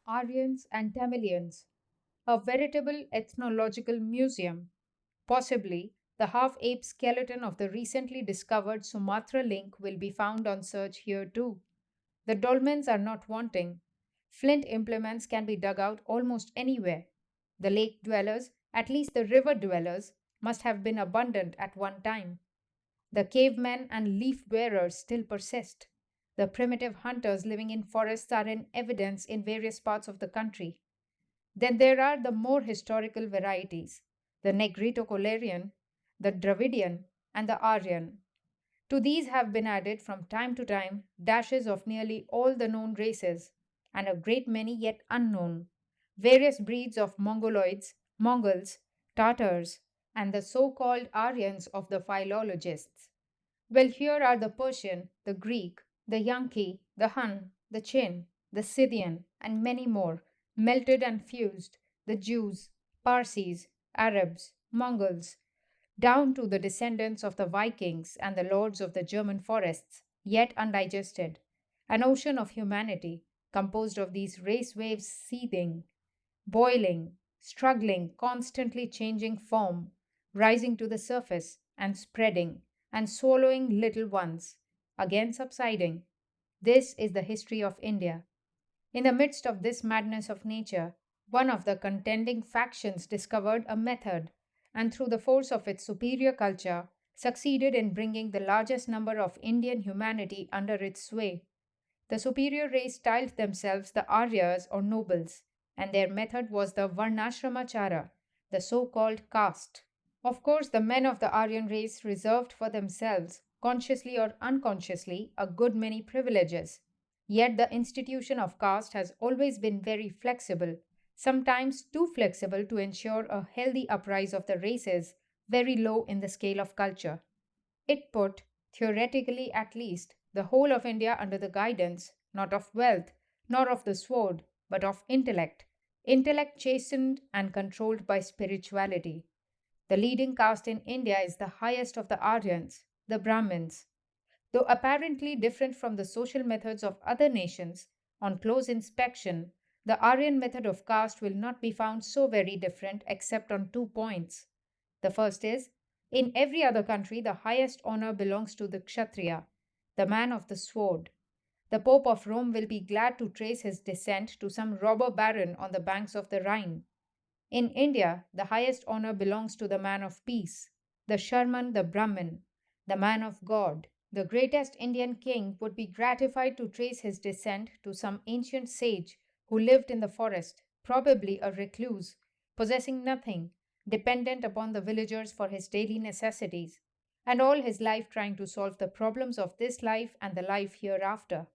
Aryans and Tamilians, a veritable ethnological museum. Possibly, the half ape skeleton of the recently discovered Sumatra link will be found on search here too. The dolmens are not wanting. Flint implements can be dug out almost anywhere. The lake dwellers, at least the river dwellers, must have been abundant at one time. The cavemen and leaf wearers still persist. The primitive hunters living in forests are in evidence in various parts of the country. Then there are the more historical varieties, the Negrito-Colerian, the Dravidian, and the Aryan. To these have been added from time to time dashes of nearly all the known races, and a great many yet unknown, various breeds of Mongoloids, Mongols, Tatars, and the so called Aryans of the philologists. Well, here are the Persian, the Greek, the Yankee, the Hun, the Chin, the Scythian, and many more, melted and fused, the Jews, Parsis, Arabs, Mongols, down to the descendants of the Vikings and the lords of the German forests, yet undigested. An ocean of humanity, composed of these race waves seething, boiling, struggling, constantly changing form, rising to the surface and spreading and swallowing little ones, again subsiding. This is the history of India. In the midst of this madness of nature, one of the contending factions discovered a method, and through the force of its superior culture, succeeded in bringing the largest number of Indian humanity under its sway. The superior race styled themselves the Aryas or nobles, and their method was the Varnashramachara, the so called caste. Of course, the men of the Aryan race reserved for themselves, consciously or unconsciously, a good many privileges. Yet the institution of caste has always been very flexible, sometimes too flexible to ensure a healthy uprise of the races very low in the scale of culture. It put, theoretically at least, the whole of India under the guidance, not of wealth, nor of the sword, but of intellect, intellect chastened and controlled by spirituality. The leading caste in India is the highest of the Aryans, the Brahmins. Though apparently different from the social methods of other nations, on close inspection, the Aryan method of caste will not be found so very different except on two points. The first is, in every other country, the highest honor belongs to the Kshatriya, the man of the sword. The Pope of Rome will be glad to trace his descent to some robber baron on the banks of the Rhine. In India, the highest honor belongs to the man of peace, the Sharman the Brahmin, the man of God. The greatest Indian king would be gratified to trace his descent to some ancient sage who lived in the forest, probably a recluse, possessing nothing, dependent upon the villagers for his daily necessities, and all his life trying to solve the problems of this life and the life hereafter.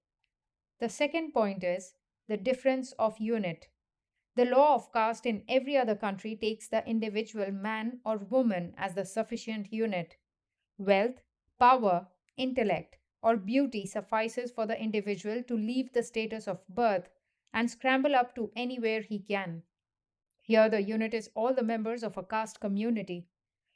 The second point is the difference of unit. The law of caste in every other country takes the individual man or woman as the sufficient unit. Wealth, power, intellect, or beauty suffices for the individual to leave the status of birth and scramble up to anywhere he can. Here, the unit is all the members of a caste community.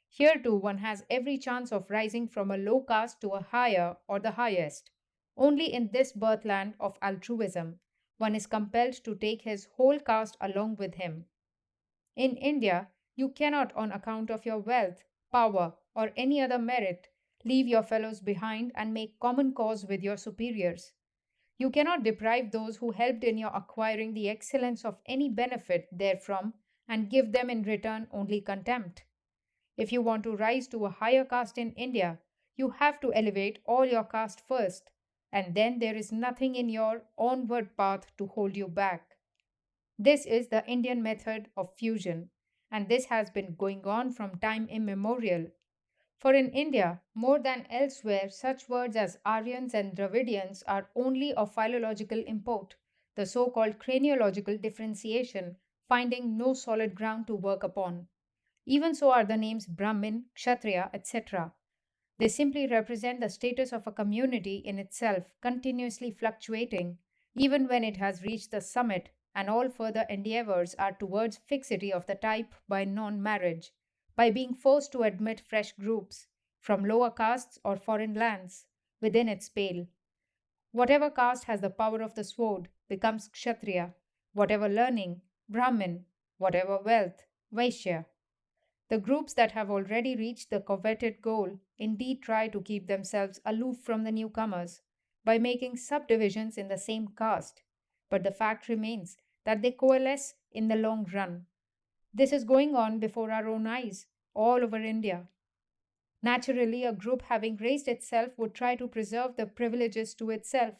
Here, too, one has every chance of rising from a low caste to a higher or the highest. Only in this birthland of altruism, one is compelled to take his whole caste along with him. In India, you cannot, on account of your wealth, power, or any other merit, leave your fellows behind and make common cause with your superiors. You cannot deprive those who helped in your acquiring the excellence of any benefit therefrom and give them in return only contempt. If you want to rise to a higher caste in India, you have to elevate all your caste first, and then there is nothing in your onward path to hold you back. This is the Indian method of fusion, and this has been going on from time immemorial. For in India, more than elsewhere, such words as Aryans and Dravidians are only of philological import, the so called craniological differentiation finding no solid ground to work upon. Even so are the names Brahmin, Kshatriya, etc. They simply represent the status of a community in itself, continuously fluctuating, even when it has reached the summit, and all further endeavors are towards fixity of the type by non marriage, by being forced to admit fresh groups, from lower castes or foreign lands, within its pale. Whatever caste has the power of the sword becomes Kshatriya. whatever learning, Brahmin, whatever wealth, Vaishya. The groups that have already reached the coveted goal indeed try to keep themselves aloof from the newcomers by making subdivisions in the same caste, but the fact remains that they coalesce in the long run. This is going on before our own eyes, all over India. Naturally, a group having raised itself would try to preserve the privileges to itself.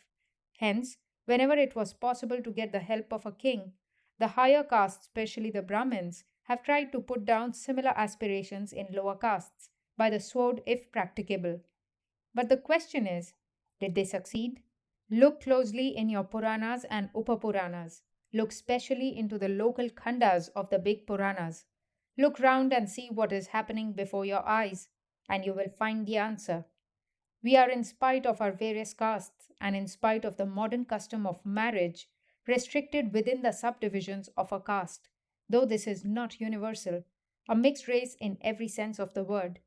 Hence, whenever it was possible to get the help of a king, the higher castes, especially the Brahmins, have tried to put down similar aspirations in lower castes by the sword if practicable. But the question is, did they succeed? Look closely in your Puranas and Upapuranas. Look specially into the local khandas of the big Puranas. Look round and see what is happening before your eyes, and you will find the answer. We are, in spite of our various castes and in spite of the modern custom of marriage, restricted within the subdivisions of a caste, though this is not universal, a mixed race in every sense of the word.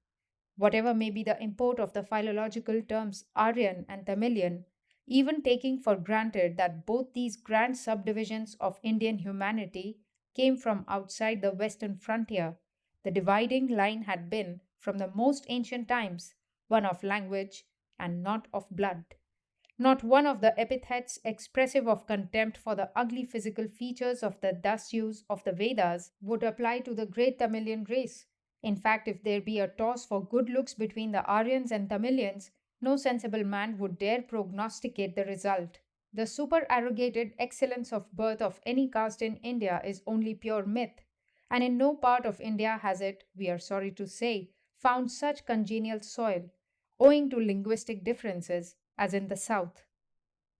Whatever may be the import of the philological terms Aryan and Tamilian, even taking for granted that both these grand subdivisions of Indian humanity came from outside the western frontier, the dividing line had been, from the most ancient times, one of language and not of blood. Not one of the epithets expressive of contempt for the ugly physical features of the Dasyus of the Vedas would apply to the great Tamilian race. In fact, if there be a toss for good looks between the Aryans and Tamilians, no sensible man would dare prognosticate the result. The superarrogated excellence of birth of any caste in India is only pure myth, and in no part of India has it, we are sorry to say, found such congenial soil, owing to linguistic differences, as in the South.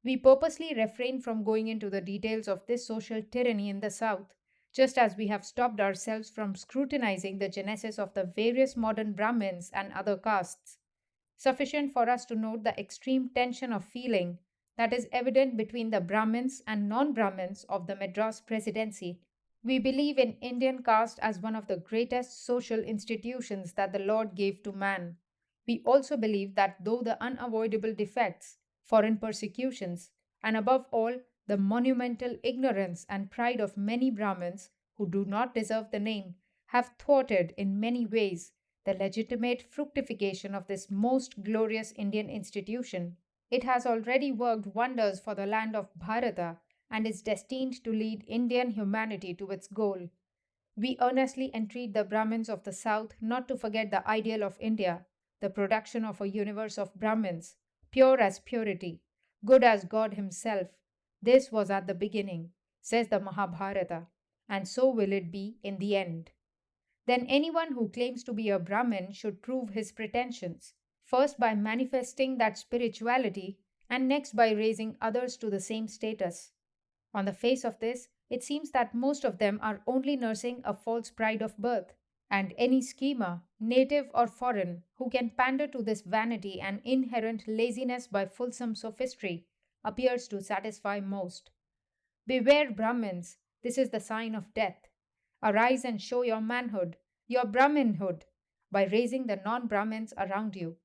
We purposely refrain from going into the details of this social tyranny in the South, just as we have stopped ourselves from scrutinizing the genesis of the various modern Brahmins and other castes. Sufficient for us to note the extreme tension of feeling that is evident between the Brahmins and non Brahmins of the Madras Presidency. We believe in Indian caste as one of the greatest social institutions that the Lord gave to man. We also believe that though the unavoidable defects, foreign persecutions, and above all the monumental ignorance and pride of many Brahmins who do not deserve the name have thwarted in many ways the legitimate fructification of this most glorious Indian institution, it has already worked wonders for the land of Bharata and is destined to lead Indian humanity to its goal. We earnestly entreat the Brahmins of the South not to forget the ideal of India, the production of a universe of Brahmins, pure as purity, good as God Himself. This was at the beginning, says the Mahabharata, and so will it be in the end. Then anyone who claims to be a Brahmin should prove his pretensions, first by manifesting that spirituality, and next by raising others to the same status. On the face of this, it seems that most of them are only nursing a false pride of birth, and any schemer, native or foreign, who can pander to this vanity and inherent laziness by fulsome sophistry, appears to satisfy most. Beware, Brahmins, this is the sign of death. Arise and show your manhood, your Brahminhood, by raising the non Brahmins around you,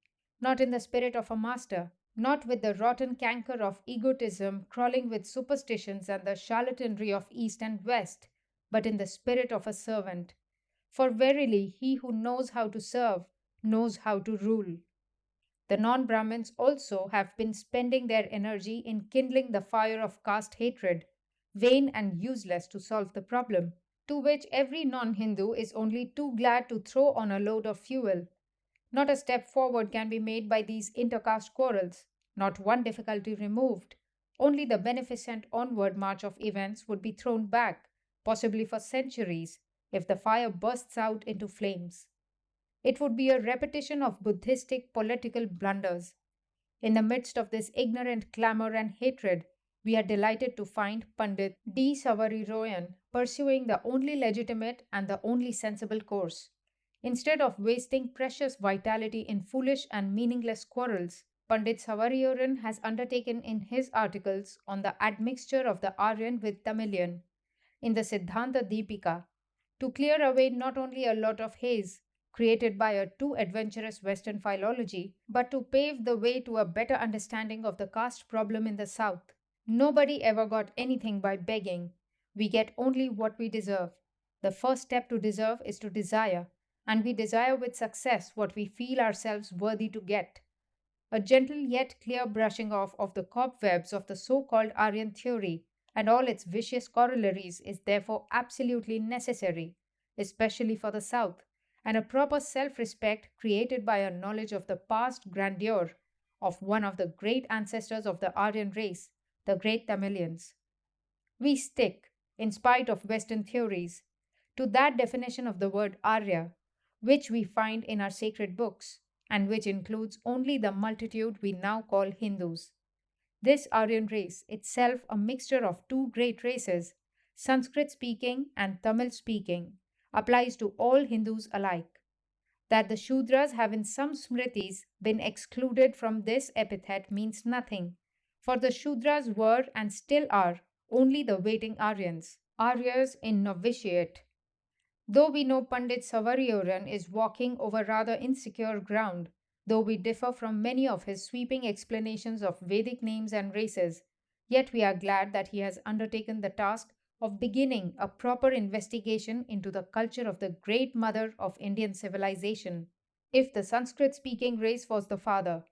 not in the spirit of a master, not with the rotten canker of egotism crawling with superstitions and the charlatanry of East and West, but in the spirit of a servant. For verily, he who knows how to serve knows how to rule. The non Brahmins also have been spending their energy in kindling the fire of caste hatred, vain and useless to solve the problem, to which every non Hindu is only too glad to throw on a load of fuel. Not a step forward can be made by these intercaste quarrels, not one difficulty removed. Only the beneficent onward march of events would be thrown back, possibly for centuries, if the fire bursts out into flames. It would be a repetition of Buddhistic political blunders. In the midst of this ignorant clamor and hatred, we are delighted to find Pandit D. Savariroyan pursuing the only legitimate and the only sensible course. Instead of wasting precious vitality in foolish and meaningless quarrels, Pandit Savariroyan has undertaken in his articles on the admixture of the Aryan with Tamilian, in the Siddhanta Deepika, to clear away not only a lot of haze created by a too adventurous Western philology, but to pave the way to a better understanding of the caste problem in the South. Nobody ever got anything by begging. We get only what we deserve. The first step to deserve is to desire, and we desire with success what we feel ourselves worthy to get. A gentle yet clear brushing off of the cobwebs of the so called Aryan theory and all its vicious corollaries is therefore absolutely necessary, especially for the South, and a proper self respect created by a knowledge of the past grandeur of one of the great ancestors of the Aryan race, the great Tamilians. We stick, in spite of Western theories, to that definition of the word Arya, which we find in our sacred books, and which includes only the multitude we now call Hindus. This Aryan race, itself a mixture of two great races, Sanskrit speaking and Tamil speaking, applies to all Hindus alike. That the Shudras have in some smritis been excluded from this epithet means nothing, for the Shudras were and still are only the waiting Aryans, Aryas in novitiate. Though we know Pandit Savarioran is walking over rather insecure ground, though we differ from many of his sweeping explanations of Vedic names and races, yet we are glad that he has undertaken the task of beginning a proper investigation into the culture of the great mother of Indian civilization. If the Sanskrit speaking race was the father,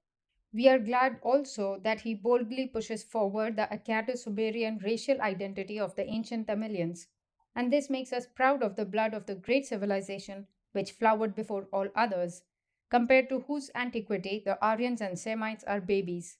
we are glad also that he boldly pushes forward the Accato Sumerian racial identity of the ancient Tamilians, and this makes us proud of the blood of the great civilization which flowered before all others, compared to whose antiquity the Aryans and Semites are babies.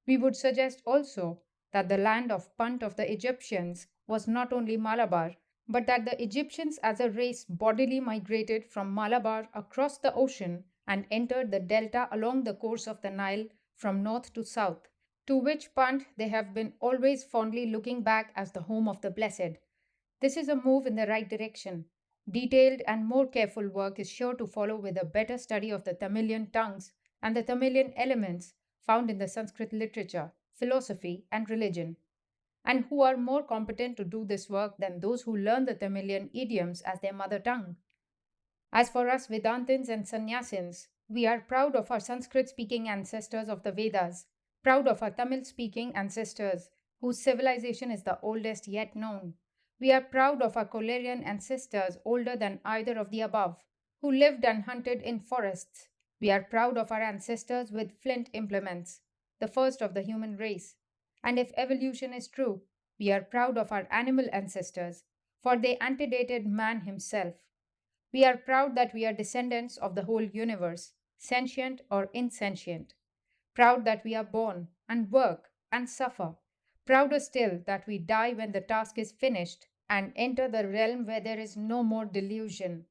We would suggest also that the land of Punt of the Egyptians was not only Malabar, but that the Egyptians as a race bodily migrated from Malabar across the ocean and entered the delta along the course of the Nile from north to south, to which Punt they have been always fondly looking back as the home of the blessed. This is a move in the right direction. Detailed and more careful work is sure to follow with a better study of the Tamilian tongues and the Tamilian elements found in the Sanskrit literature, philosophy, and religion. And who are more competent to do this work than those who learn the Tamilian idioms as their mother tongue? As for us Vedantins and Sannyasins, we are proud of our Sanskrit speaking ancestors of the Vedas, proud of our Tamil speaking ancestors, whose civilization is the oldest yet known. We are proud of our Kolerian ancestors older than either of the above, who lived and hunted in forests. We are proud of our ancestors with flint implements, the first of the human race. And if evolution is true, we are proud of our animal ancestors, for they antedated man himself. We are proud that we are descendants of the whole universe, sentient or insentient. Proud that we are born and work and suffer. Prouder still that we die when the task is finished and enter the realm where there is no more delusion.